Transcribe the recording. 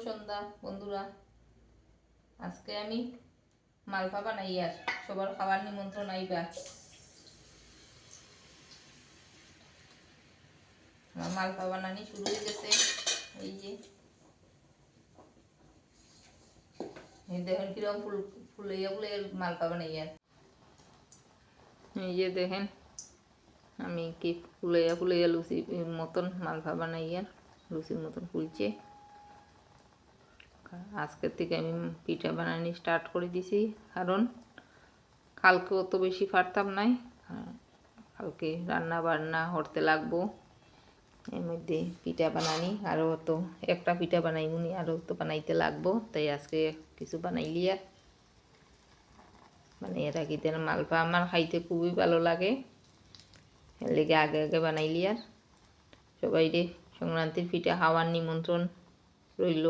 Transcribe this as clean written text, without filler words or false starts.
সন্ধ্যা বন্ধুরা। আজকে আমি মালপা বানাই আর সবার খাবার নিমন্ত্রণ আইবা। আমার মালপা বানানি শুরু হয়ে গেছে। এই যে দেখেন কিরকম ফুলাইয়া ফুলাইয়া মালপা বানাই আর এই যে দেখেন আমি কি ফুলাইয়া ফুলাইয়া লুচি মতন মালপা বানাই আর লুচির মতন ফুলছে। আজকের থেকে আমি পিঠা বানানি স্টার্ট করে দিছি, কারণ কালকে অত বেশি পারতাম নাই, কালকে রান্না বান্না করতে লাগবো। এর মধ্যে পিঠা বানানি আরও তো একটা পিঠা বানাইমুনি, আরও তো বানাইতে লাগবো, তাই আজকে কিছু বানাইলি আর মানে এর আগে মালপা আমার খাইতে খুবই ভালো লাগে, এর লেগে আগে আগে বানাইলি আর সবাই রে সংক্রান্তির পিঠা খাওয়ার নিমন্ত্রণ রইল।